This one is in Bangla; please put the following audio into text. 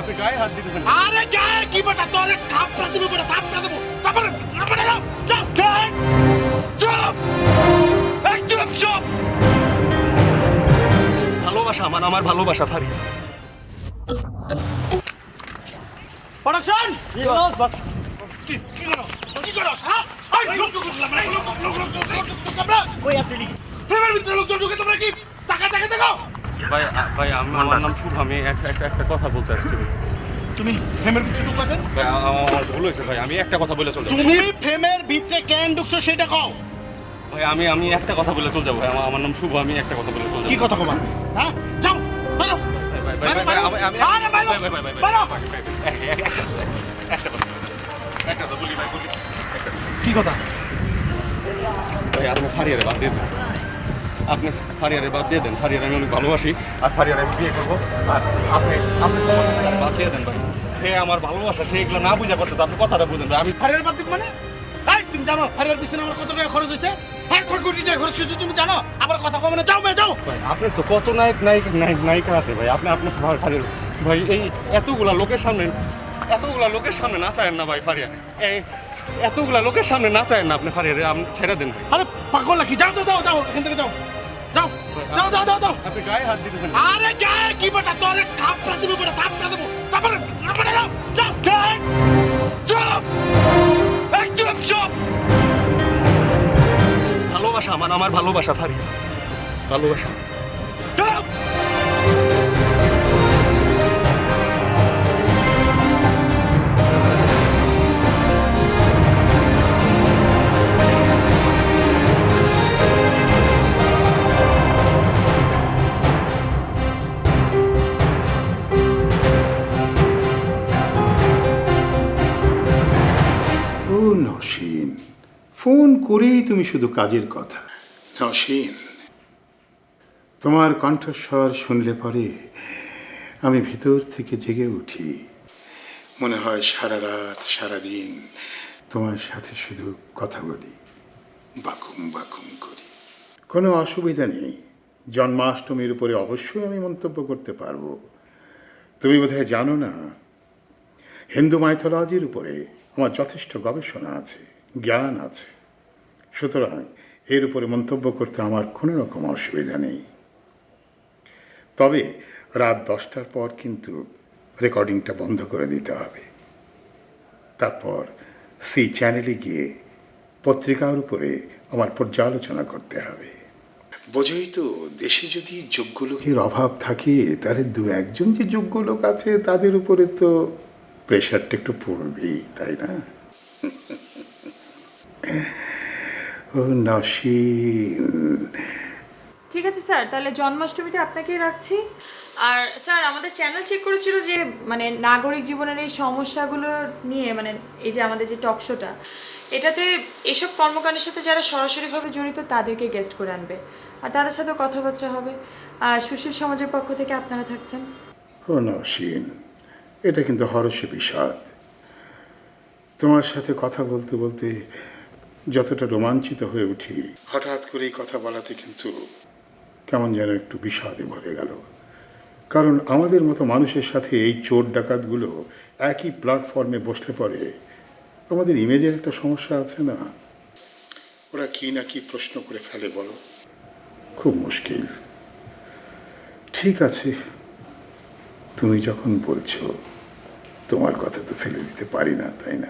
আপনি গায়ে হাত দিতেছেন। আরে গায়ে কি বেটা তোর থাপড়া দেবো বেটা থাপড়া দেবো তারপরে চুপ। ভালোবাসা আমার ভালোবাসা ফারিয়া। প্রোডাকশন কি করো হ্যাঁ কই আসলি? ফ্রেমের ভিতরে লোকজন ঢুকে তোমরা কি টাকা দেখো ভাই আমার নাম শুভ, আমি একটা কথা বলতে আসছি। তুমি ফ্রেমের ভিতরে ঢুকলা কেন? ভাই আমার ভুল হয়েছে ভাই, আমি একটা কথা বলে চলে যাবো। তুমি ফ্রেমের ভিতরে কেন ঢুকছো সেটা কও। ভাই আমি একটা কথা বলে চলে যাবো ভাই, আমার নাম শুভ, আমি একটা কথা বলে চলে যাবো। কি কথা কবা হ্যাঁ যাও বেরো কি কথা ভাই আপনি ফারিয়ারে বাদ দিয়ে দেন, আপনি ফারিয়ারে বাদ দিয়ে দেন। ফারিয়ারে আমি অনেক ভালোবাসি, আর ফারিয়ারে আমি বিয়ে করবো। আর আপনি বাদ দিয়ে দেন ভাই, সে আমার ভালোবাসা, সে এগুলো না বুঝা করতে, আপনি কথাটা বুঝেন ভাই। আমি ফারিয়ার বাদ দিব মানে এই তুমি জানো ফারিয়ার পিছনে আমার কত টাকা খরচ হয়েছে? 1 কোটি টাকা খরচ হয়েছে তুমি জানো? আবার কথা কবে না, যাও মেয়ে যাও। ভাই আপনার তো কত নায়িকা আছে ভাই, আপনি ফারিয়ার ভাই এই এতগুলা লোকের সামনে নাচায়েন না ভাই ফারিয়া, এতগুলা লোকের সামনে নাচায়েন না আপনি ফারিয়ারে, আপনি ছেড়ে দেন ভাই। আরে পাগল নাকি, যাও এখান থেকে যাও আপনি গায়ে হাত দিতেছেন। আরে গায়ে কি বেটা তোর থাপড়া দেবো বেটা থাপড়া দেবো তারপরে যাও চুপ। ভালোবাসা আমার ভালোবাসা ফারিয়া, ভালোবাসা। যাও ও নসীন, ফোন করেই তুমি শুধু কাজের কথা। নসীন, তোমার কণ্ঠস্বর শুনলে পরে আমি ভিতর থেকে জেগে উঠি। মনে হয় সারা রাত সারাদিন তোমার সাথে শুধু কথা বলি, বাকুম করি। কোনো অসুবিধা নেই, জন্মাষ্টমীর উপরে অবশ্যই আমি মন্তব্য করতে পারবো। তুমি বোধহয় জানো না, হিন্দু মাইথোলজির উপরে আমার যথেষ্ট গবেষণা আছে, জ্ঞান আছে। সুতরাং এর উপরে মন্তব্য করতে আমার কোনো রকম অসুবিধা নেই। তবে রাত 10টার পর কিন্তু রেকর্ডিংটা বন্ধ করে দিতে হবে। তারপর সি চ্যানেলে গিয়ে পত্রিকার উপরে আমার পর্যালোচনা করতে হবে। বোঝোই তো, দেশে যদি যোগ্য লোকের অভাব থাকে, তাহলে 2-1জন যে যোগ্য লোক আছে তাদের উপরে তো প্রেশারটা একটু পড়বেই, তাই না? ও নসীন, ঠিক আছে স্যার, তাহলে জন্মাষ্টমীতে আপনাকেই রাখছি। আর স্যার আমাদের চ্যানেল চেক করেছিল যে মানে নাগরিক জীবনের এই সমস্যাগুলো নিয়ে, মানে এই যে আমাদের যে টক শোটা, এটাতে এসব কর্মকাণ্ডের সাথে যারা সরাসরিভাবে জড়িত তাদেরকে গেস্ট করে আনবে, আর তাদের সাথে কথাবার্তা হবে। আর সুশীল সমাজের পক্ষ থেকে আপনারা থাকছেন। ও নসীন, এটা কিন্তু হরষে বিষাদ। তোমার সাথে কথা বলতে বলতে যতটা রোমাঞ্চিত হয়ে উঠি, হঠাৎ করেই কথা বলাতে কিন্তু কেমন যেন একটু বিষাদে ভরে গেল। কারণ আমাদের মতো মানুষের সাথে এই চোর ডাকাতগুলো একই প্ল্যাটফর্মে বসলে পরে আমাদের ইমেজের একটা সমস্যা আছে না? ওরা কি না কি প্রশ্ন করে ফেলে বলো, খুব মুশকিল। ঠিক আছে, তুমি যখন বলছো, তোমার কথা তো ফেলে দিতে পারি না, তাই না?